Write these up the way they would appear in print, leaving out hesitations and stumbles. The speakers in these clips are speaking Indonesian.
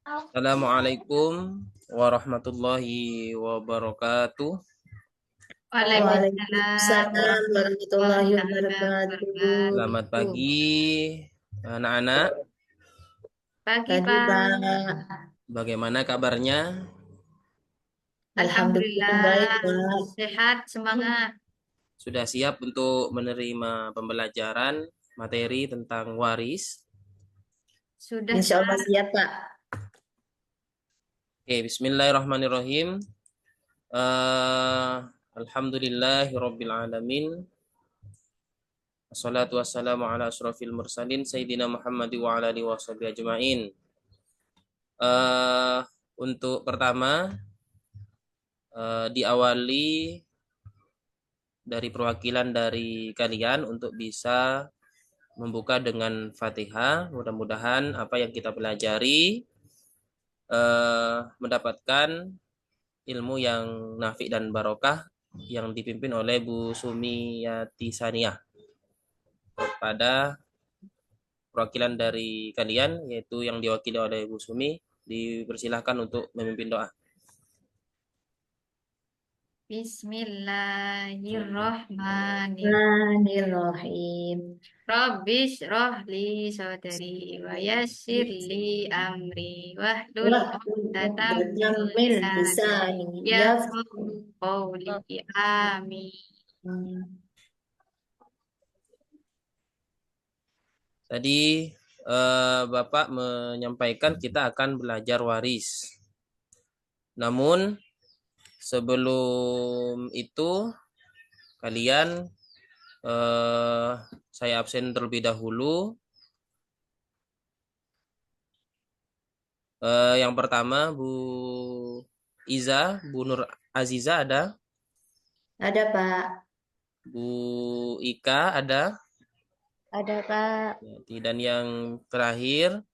Assalamualaikum warahmatullahi wabarakatuh. Waalaikumsalam Waalaikumsalam warahmatullahi warahmatullahi wabarakatuh. Selamat wabarakatuh. pagi anak-anak. Pagi, Pagi, Pak. Pak. Bagaimana kabarnya? Alhamdulillah baik, Alhamdulillah, Pak. sehat, semangat. Sudah siap untuk menerima pembelajaran materi tentang waris? Sudah, Insya Allah Pak. siap, Pak. Oke, bismillahirrahmanirrahim. Eh, Alhamdulillahirabbil alamin. Wassalatu wassalamu ala asyrafil mursalin sayyidina Muhammad wa ala alihi washabihi ajmain. Eh, untuk pertama diawali dari perwakilan dari kalian untuk bisa membuka dengan Fatihah. Mudah-mudahan apa yang kita pelajari mendapatkan ilmu yang nafi dan barokah yang dipimpin oleh Bu Sumiyati Saniyah. Pada perwakilan dari kalian, yaitu yang diwakili oleh Bu Sumi, dipersilahkan untuk memimpin doa. Bismillahirrahmanirrahim. Bismillahirrahmanirrahim. Rabbis rohli sodari wa yassir li amri wahlul Wah, uqdatam min jamil lisani lisani. Ya. yafqahu qawli. Amin. Tadi Bapak menyampaikan kita akan belajar waris. Namun sebelum itu kalian saya absen terlebih dahulu. Yang pertama Bu Iza, Bu Nur Aziza ada, Ada, Pak. Bu Ika ada, Ada, Pak. dan yang terakhir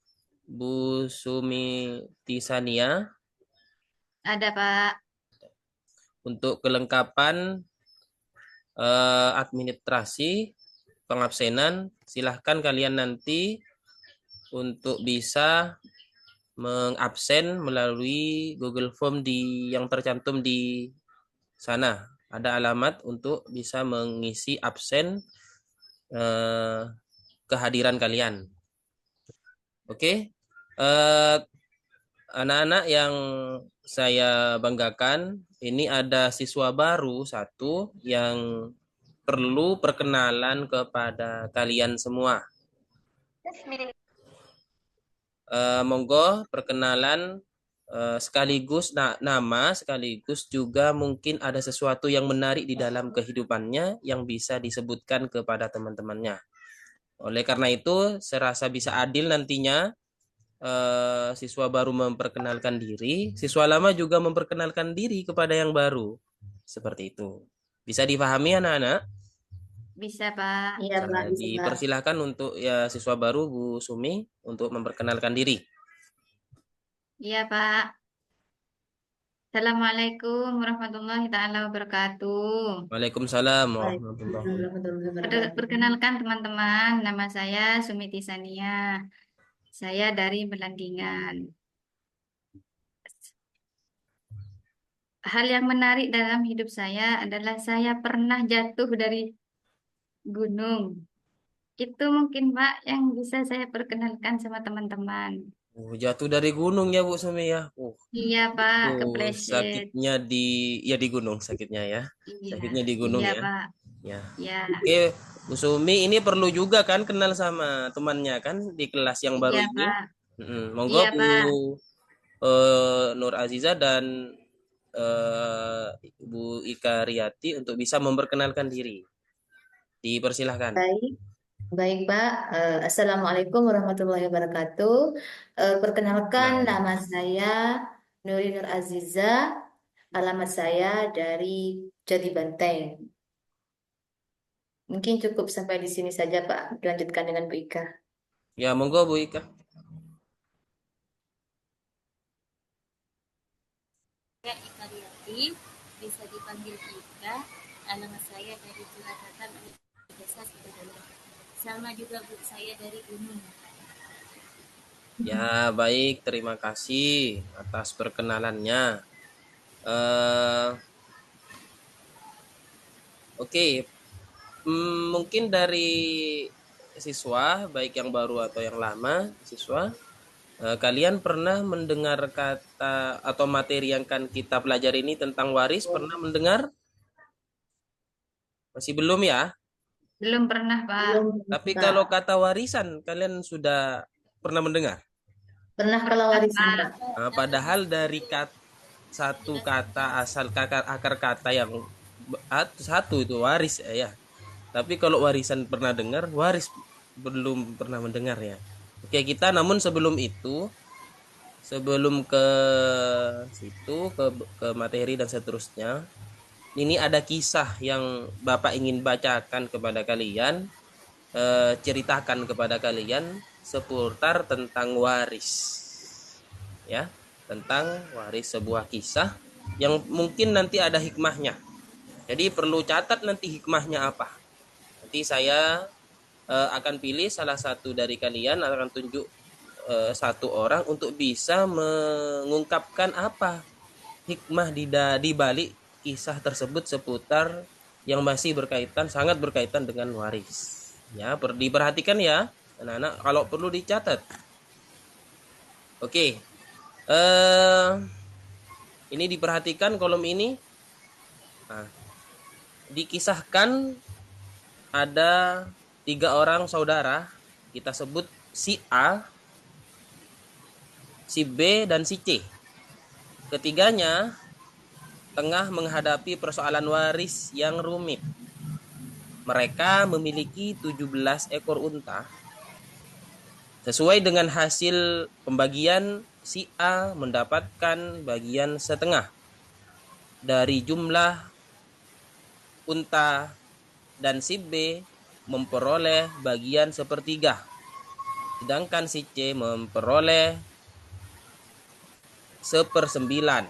Bu Sumi Tisania. Ada, Pak. Untuk kelengkapan administrasi pengabsenan, silahkan kalian nanti untuk bisa mengabsen melalui Google Form yang tercantum di sana. Ada alamat untuk bisa mengisi absen kehadiran kalian. Oke, anak-anak yang saya banggakan, ini ada siswa baru satu yang perlu perkenalan kepada kalian semua. Monggo perkenalan sekaligus nama, sekaligus juga mungkin ada sesuatu yang menarik di dalam kehidupannya yang bisa disebutkan kepada teman-temannya. Oleh karena itu, saya rasa bisa adil nantinya siswa baru memperkenalkan diri, siswa lama juga memperkenalkan diri kepada yang baru. Seperti itu. Bisa dipahami anak-anak? Bisa, Pak. Iya, Pak. Bisa, Pak. Dipersilahkan untuk ya siswa baru Bu Sumi untuk memperkenalkan diri. Iya, Pak. Assalamualaikum warahmatullahi taala wabarakatuh. Waalaikumsalam warahmatullahi Waalaikumsalam wabarakatuh. warahmatullahi wabarakatuh. Perkenalkan teman-teman, nama saya Sumiti Sania. Saya dari Belandingan. Hal yang menarik dalam hidup saya adalah saya pernah jatuh dari gunung. Itu mungkin Pak yang bisa saya perkenalkan sama teman-teman. Jatuh dari gunung ya Bu Sumi ya. Iya Pak, kepleset. Sakitnya di gunung sakitnya ya. Iya, Sakitnya di gunung iya ya. Pak. Ya. Ya, Oke, Bu Sumi ini perlu juga kan kenal sama temannya kan di kelas yang baru iya ini. Pak. Monggo Iya Bu Pak. Nur Aziza dan eh, Bu Ika Riyati untuk bisa memperkenalkan diri. Dipersilahkan. Baik. Baik, Pak. Assalamualaikum warahmatullahi wabarakatuh. Perkenalkan, Nah, nama saya Nuri Nur Aziza. Alamat saya dari Jati Banteng. Mungkin cukup sampai di sini saja, Pak. Dilanjutkan dengan Bu Ika. ya monggo Bu Ika. Saya Ika Riati, bisa dipanggil Ika. Alamat saya dari Cilacap, Desa Sidodolo. Sama juga Bu, saya dari Gunung. Ya, baik. Terima kasih atas perkenalannya. Eh, oke, mungkin dari siswa, baik yang baru atau yang lama, siswa, kalian pernah mendengar kata atau materi yang kan kita pelajari ini tentang waris? Pernah mendengar? Masih belum ya? Belum pernah, Pak. Belum, Tapi Pak. kalau kata warisan, kalian sudah pernah mendengar? Pernah kalau Pernah, warisan, Pak. Pak. Padahal dari satu kata asal akar kata yang satu itu waris ya. Tapi kalau warisan pernah dengar, waris belum pernah mendengar ya. Oke, kita namun sebelum itu, sebelum ke situ ke materi dan seterusnya, ini ada kisah yang Bapak ingin bacakan kepada kalian, ceritakan kepada kalian seputar tentang waris. Ya, tentang waris, sebuah kisah yang mungkin nanti ada hikmahnya. Jadi perlu catat nanti hikmahnya apa. Nanti saya akan pilih salah satu dari kalian, akan tunjuk satu orang untuk bisa mengungkapkan apa hikmah di balik kisah tersebut seputar yang masih berkaitan, sangat berkaitan dengan waris. Ya, diperhatikan ya, anak-anak, kalau perlu dicatat. Oke. Ini diperhatikan kolom ini. Nah, dikisahkan ada 3 orang saudara, kita sebut si A, si B, dan si C. Ketiganya tengah menghadapi persoalan waris yang rumit. Mereka memiliki 17 ekor unta. Sesuai dengan hasil pembagian, si A mendapatkan bagian setengah dari jumlah unta dan si B memperoleh bagian sepertiga. Sedangkan si C memperoleh 1/9.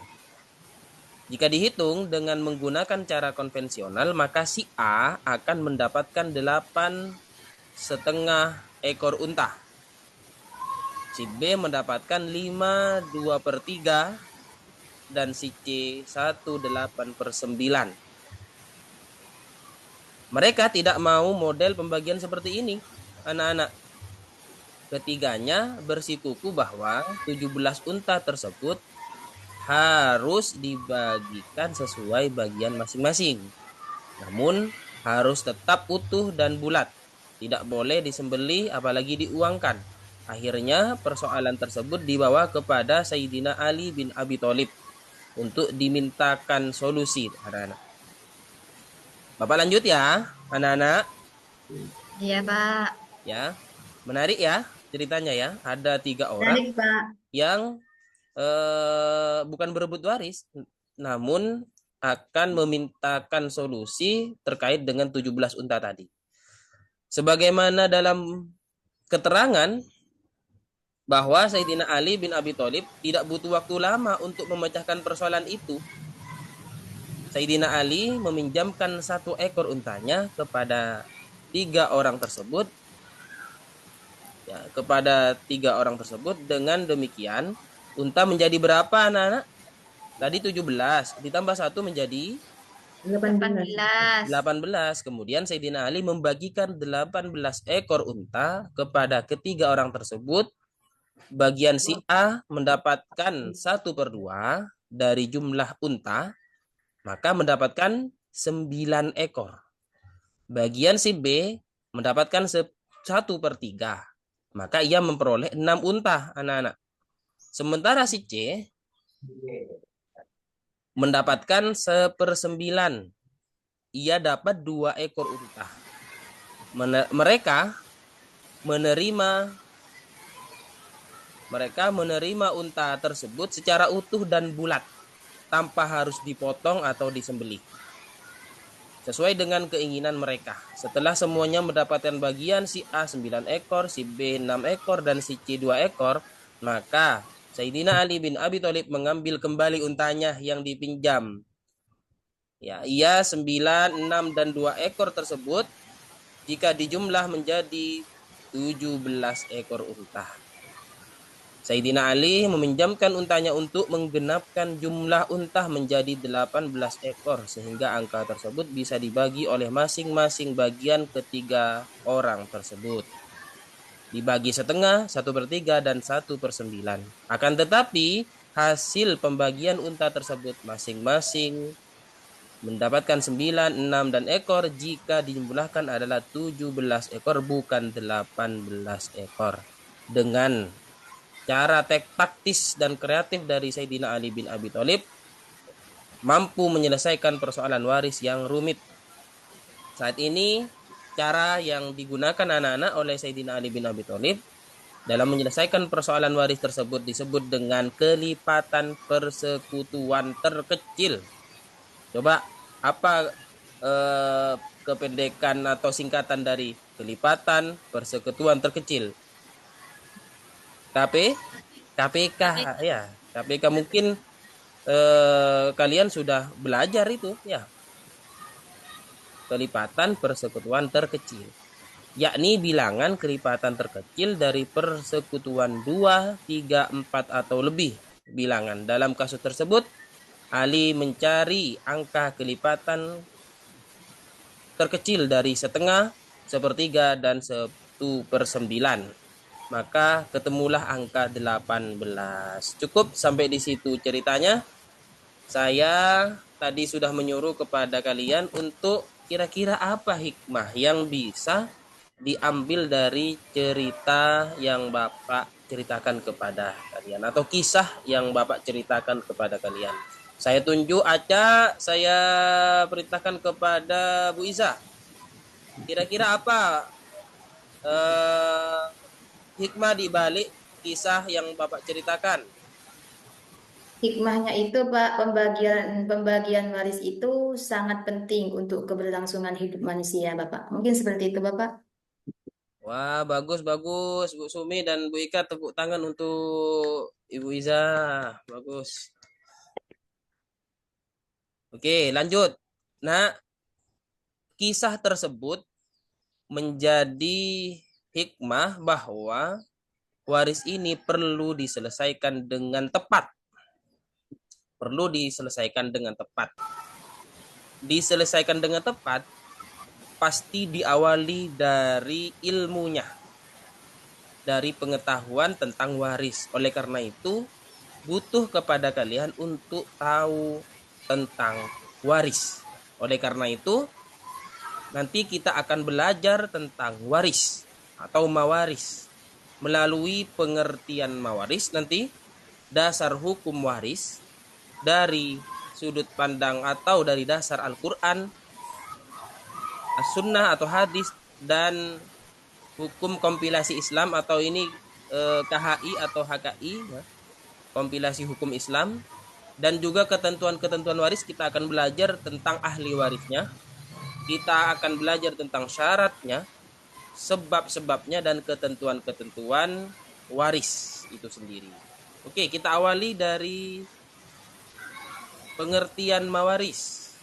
Jika dihitung dengan menggunakan cara konvensional, maka si A akan mendapatkan 8,5 ekor unta. Si B mendapatkan 5/2/3 dan si C 1/8/9. Mereka tidak mau model pembagian seperti ini, anak-anak. Ketiganya bersikuku bahwa 17 unta tersebut harus dibagikan sesuai bagian masing-masing. Namun harus tetap utuh dan bulat. Tidak boleh disembelih apalagi diuangkan. Akhirnya persoalan tersebut dibawa kepada Sayyidina Ali bin Abi Thalib untuk dimintakan solusi, anak-anak. Bapak lanjut ya, anak-anak. Iya, Pak. Ya, menarik ya ceritanya ya. Ada 3 orang Menarik, Pak. yang bukan berebut waris, namun akan memintakan solusi terkait dengan 17 unta tadi. Sebagaimana dalam keterangan bahwa Sayyidina Ali bin Abi Thalib tidak butuh waktu lama untuk memecahkan persoalan itu. Sayyidina Ali meminjamkan 1 ekor untanya kepada 3 orang tersebut. Ya, kepada 3 orang tersebut. Dengan demikian, unta menjadi berapa, anak-anak? Tadi 17, ditambah 1 menjadi 18. 18. Kemudian Sayyidina Ali membagikan 18 ekor unta kepada ketiga orang tersebut. Bagian si A mendapatkan 1/2 dari jumlah unta, maka mendapatkan 9 ekor. Bagian si B mendapatkan 1/3, maka ia memperoleh 6 unta, anak-anak. Sementara si C mendapatkan 1/9. Ia dapat 2 ekor unta. Mereka menerima unta tersebut secara utuh dan bulat, tanpa harus dipotong atau disembelih, sesuai dengan keinginan mereka. Setelah semuanya mendapatkan bagian, si A 9 ekor, si B 6 ekor, dan si C 2 ekor, maka Sayyidina Ali bin Abi Thalib mengambil kembali untanya yang dipinjam. Ya, ia 9, 6, dan 2 ekor tersebut jika dijumlah menjadi 17 ekor unta. Sayyidina Ali meminjamkan untanya untuk menggenapkan jumlah unta menjadi 18 ekor sehingga angka tersebut bisa dibagi oleh masing-masing bagian ketiga orang tersebut. Dibagi setengah, 1/3 dan 1/9. Akan tetapi hasil pembagian unta tersebut masing-masing mendapatkan 9, 6 dan ekor jika dijumlahkan adalah 17 ekor bukan 18 ekor. Dengan cara taktis dan kreatif dari Sayyidina Ali bin Abi Thalib mampu menyelesaikan persoalan waris yang rumit. Saat ini cara yang digunakan anak-anak oleh Sayyidina Ali bin Abi Thalib dalam menyelesaikan persoalan waris tersebut disebut dengan kelipatan persekutuan terkecil. Coba apa kependekan atau singkatan dari kelipatan persekutuan terkecil? KPK ya. KPK mungkin kalian sudah belajar itu ya. Kelipatan persekutuan terkecil, yakni bilangan kelipatan terkecil dari persekutuan 2, 3, 4 atau lebih bilangan. Dalam kasus tersebut, Ali mencari angka kelipatan terkecil dari setengah, 1/3 dan 1/9. Maka ketemulah angka 18. Cukup sampai di situ ceritanya. Saya tadi sudah menyuruh kepada kalian untuk kira-kira apa hikmah yang bisa diambil dari cerita yang Bapak ceritakan kepada kalian atau kisah yang Bapak ceritakan kepada kalian. Saya tunjuk Aca, saya perintahkan kepada Bu Iza. Kira-kira apa hikmah di balik kisah yang Bapak ceritakan? Hikmahnya itu Pak, pembagian waris itu sangat penting untuk keberlangsungan hidup manusia, Bapak. Mungkin seperti itu, Bapak. Wah, bagus, bagus. Bu Sumi dan Bu Ika, tepuk tangan untuk Ibu Iza. Bagus. Oke, lanjut. Nah, kisah tersebut menjadi hikmah bahwa waris ini perlu diselesaikan dengan tepat. Perlu diselesaikan dengan tepat. Diselesaikan dengan tepat pasti diawali dari ilmunya, dari pengetahuan tentang waris. Oleh karena itu, butuh kepada kalian untuk tahu tentang waris. Oleh karena itu, nanti kita akan belajar tentang waris atau mawaris. Melalui pengertian mawaris nanti, dasar hukum waris dari sudut pandang atau dari dasar Al-Quran, As-Sunnah atau hadis, dan hukum kompilasi Islam atau ini KHI atau HKI, ya, kompilasi hukum Islam, dan juga ketentuan-ketentuan waris. Kita akan belajar tentang ahli warisnya, kita akan belajar tentang syaratnya, sebab-sebabnya, dan ketentuan-ketentuan waris itu sendiri. Oke, kita awali dari pengertian mawaris.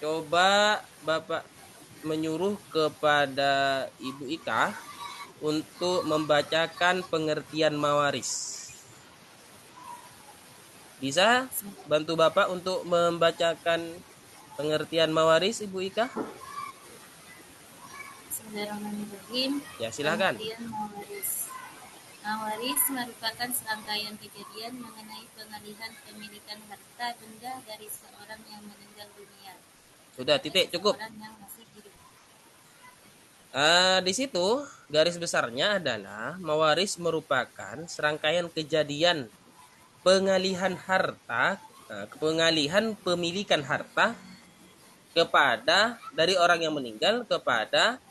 Coba Bapak menyuruh kepada Ibu Ika untuk membacakan pengertian mawaris. Bisa bantu Bapak untuk membacakan pengertian mawaris, Ibu Ika? Bismillahirrahmanirrahim. Ya, silakan. Pengertian mawaris. Mawaris merupakan serangkaian kejadian mengenai pengalihan pemilikan harta benda dari seorang yang meninggal dunia. Sudah, titik, cukup. Seorang yang masih hidup. Di situ garis besarnya adalah mawaris merupakan serangkaian kejadian pengalihan harta, pengalihan pemilikan harta kepada dari orang yang meninggal kepada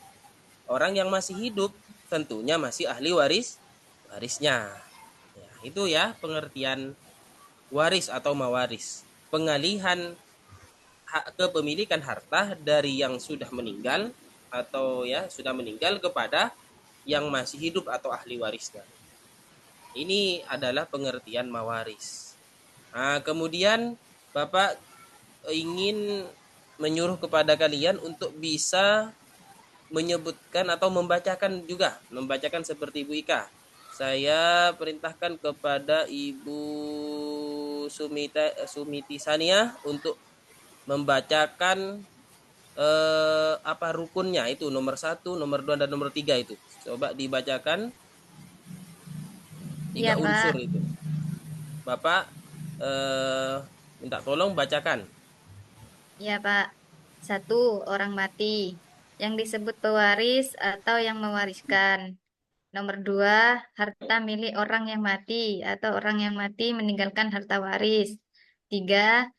orang yang masih hidup, tentunya masih ahli warisnya. Ya, itu ya pengertian waris atau mawaris. Pengalihan kepemilikan harta dari yang sudah meninggal atau ya sudah meninggal kepada yang masih hidup atau ahli warisnya. Ini adalah pengertian mawaris. Nah, kemudian Bapak ingin menyuruh kepada kalian untuk bisa menyebutkan atau membacakan juga, membacakan seperti Bu Ika. saya perintahkan kepada Ibu Sumiti Sania untuk membacakan apa rukunnya itu, nomor 1, nomor 2, dan nomor 3 itu. Coba dibacakan 3 Iya, Pak. unsur itu. Bapak minta tolong bacakan. Iya, Pak. 1. Orang mati yang disebut pewaris atau yang mewariskan. Nomor 2, harta milik orang yang mati atau orang yang mati meninggalkan harta waris. 3,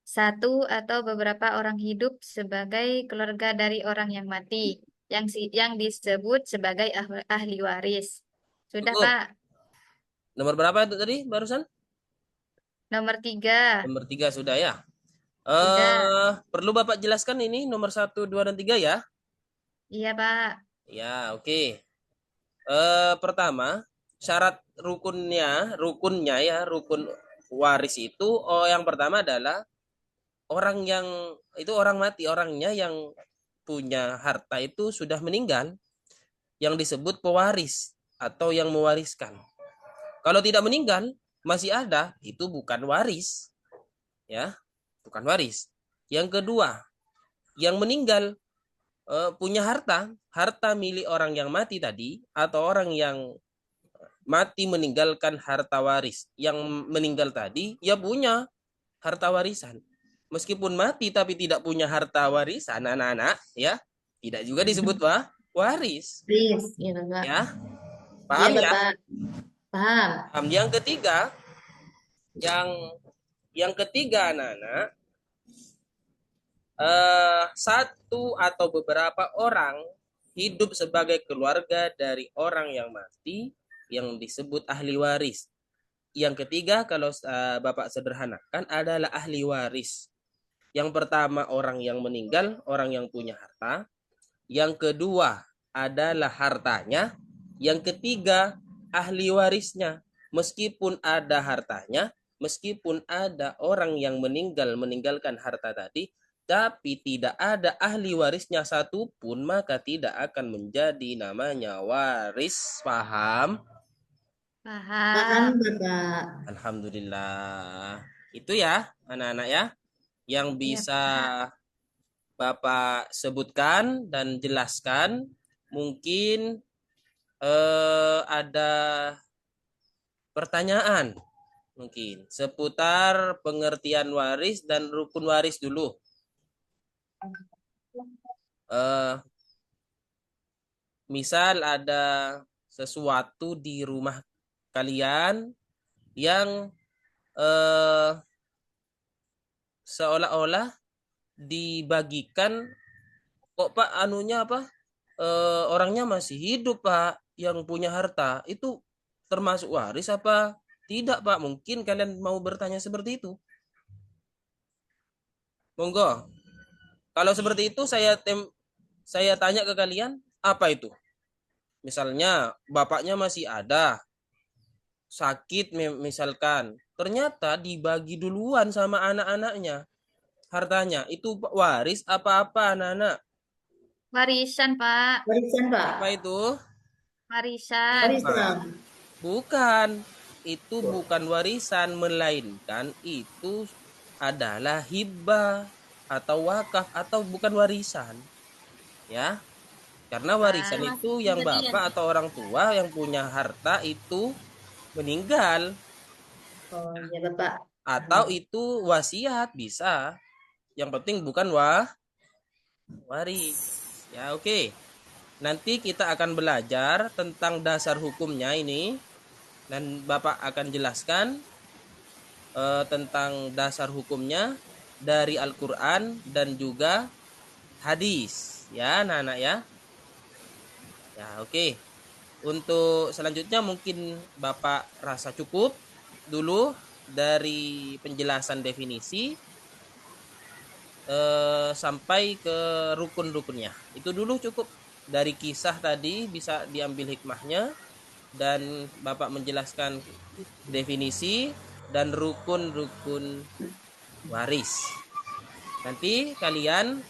satu atau beberapa orang hidup sebagai keluarga dari orang yang mati yang disebut sebagai ahli waris. Sudah, Cukup. Pak. Nomor berapa itu tadi barusan? Nomor 3. Nomor 3 sudah ya. Sudah. Perlu Bapak jelaskan ini nomor 1, 2, dan 3 ya? Iya, Pak. Ya, oke. Pertama, syarat rukunnya ya, rukun waris itu yang pertama adalah orang yang itu orang mati, orangnya yang punya harta itu sudah meninggal, yang disebut pewaris atau yang mewariskan. Kalau tidak meninggal, masih ada, itu bukan waris. Ya, bukan waris. Yang kedua, yang meninggal punya harta milik orang yang mati tadi, atau orang yang mati meninggalkan harta waris. Yang meninggal tadi, ya punya harta warisan. Meskipun mati tapi tidak punya harta warisan, anak-anak, ya, tidak juga disebut waris. Please, ya Bapak. Ya, Iya paham ya? Bapak. Paham. Yang ketiga, yang ketiga anak-anak, satu atau beberapa orang hidup sebagai keluarga dari orang yang mati yang disebut ahli waris. Yang ketiga, kalau Bapak sederhanakan, adalah ahli waris. Yang pertama orang yang meninggal, orang yang punya harta. Yang kedua adalah hartanya. Yang ketiga ahli warisnya. Meskipun ada hartanya, meskipun ada orang yang meninggalkan harta tadi, tapi tidak ada ahli warisnya satupun, maka tidak akan menjadi namanya waris. Paham? Paham Paham. Bapak. Alhamdulillah. Itu ya anak-anak ya, yang Iya, bisa Pak. Bapak sebutkan dan jelaskan. Mungkin ada pertanyaan mungkin seputar pengertian waris dan rukun waris dulu. Misal ada sesuatu di rumah kalian yang seolah-olah dibagikan, kok Pak anunya apa, orangnya masih hidup Pak yang punya harta, itu termasuk waris apa tidak Pak? Mungkin kalian mau bertanya seperti itu. Monggo. Kalau seperti itu saya tanya ke kalian, apa itu? Misalnya bapaknya masih ada, sakit misalkan, ternyata dibagi duluan sama anak-anaknya hartanya, itu waris apa-apa anak-anak? Warisan, Pak. Warisan Pak. Apa itu? Warisan. Warisan. Bukan, itu bukan warisan, melainkan itu adalah hibah atau wakaf, atau bukan warisan. Ya, karena warisan itu yang bapak atau orang tua yang punya harta itu meninggal, Oh iya Bapak. atau itu wasiat bisa. Yang penting bukan waris. Ya, oke. Nanti kita akan belajar tentang dasar hukumnya ini, dan Bapak akan jelaskan tentang dasar hukumnya dari Al-Quran dan juga hadis. Ya, anak-anak ya. Ya, oke. Untuk selanjutnya mungkin Bapak rasa cukup dulu dari penjelasan definisi sampai ke rukun-rukunnya. Itu dulu cukup. Dari kisah tadi bisa diambil hikmahnya, dan Bapak menjelaskan definisi dan rukun-rukun waris. Nanti kalian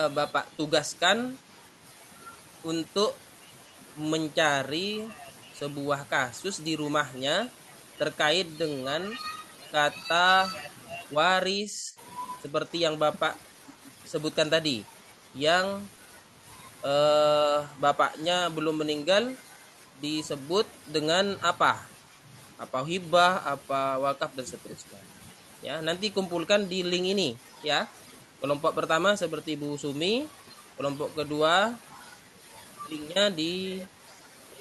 Bapak tugaskan untuk mencari sebuah kasus di rumahnya terkait dengan kata waris seperti yang Bapak sebutkan tadi, yang bapaknya belum meninggal disebut dengan apa? Apa hibah, apa wakaf dan seterusnya. Ya, nanti kumpulkan di link ini ya. Kelompok pertama seperti Bu Sumi, kelompok kedua linknya di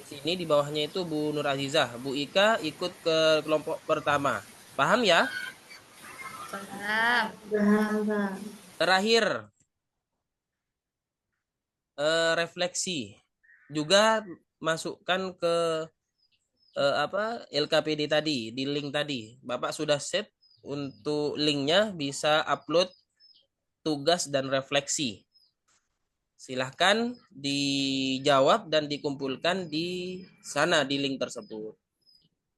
sini di bawahnya itu Bu Nur Azizah, Bu Ika ikut ke kelompok pertama. Paham ya? Paham. Paham, Pak. Terakhir refleksi juga masukkan ke LKPD tadi di link tadi. Bapak sudah set untuk linknya, bisa upload tugas dan refleksi. Silahkan dijawab dan dikumpulkan di sana di link tersebut.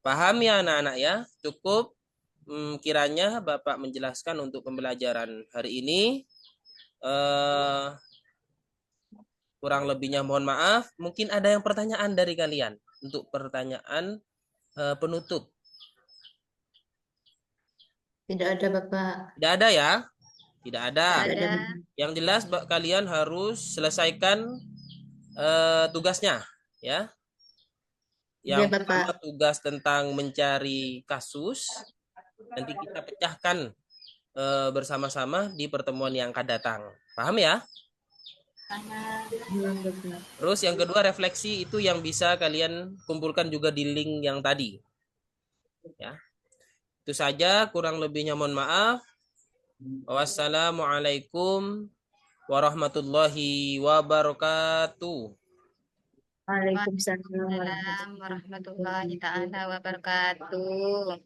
Paham ya anak-anak ya? Cukup kiranya Bapak menjelaskan untuk pembelajaran hari ini. Kurang lebihnya mohon maaf. Mungkin ada yang pertanyaan dari kalian untuk pertanyaan penutup. Tidak ada, Bapak. Tidak ada ya? Tidak ada. Tidak ada. Ada. Yang jelas kalian harus selesaikan tugasnya ya. Iya, Yang pertama Bapak. tugas tentang mencari kasus. Nanti kita pecahkan bersama-sama di pertemuan yang akan datang. Paham ya? Paham, Bapak. Terus yang kedua refleksi itu yang bisa kalian kumpulkan juga di link yang tadi. Ya. Itu saja, kurang lebihnya mohon maaf. Wassalamualaikum warahmatullahi wabarakatuh. Waalaikumsalam. Waalaikumsalam warahmatullahi taala wabarakatuh.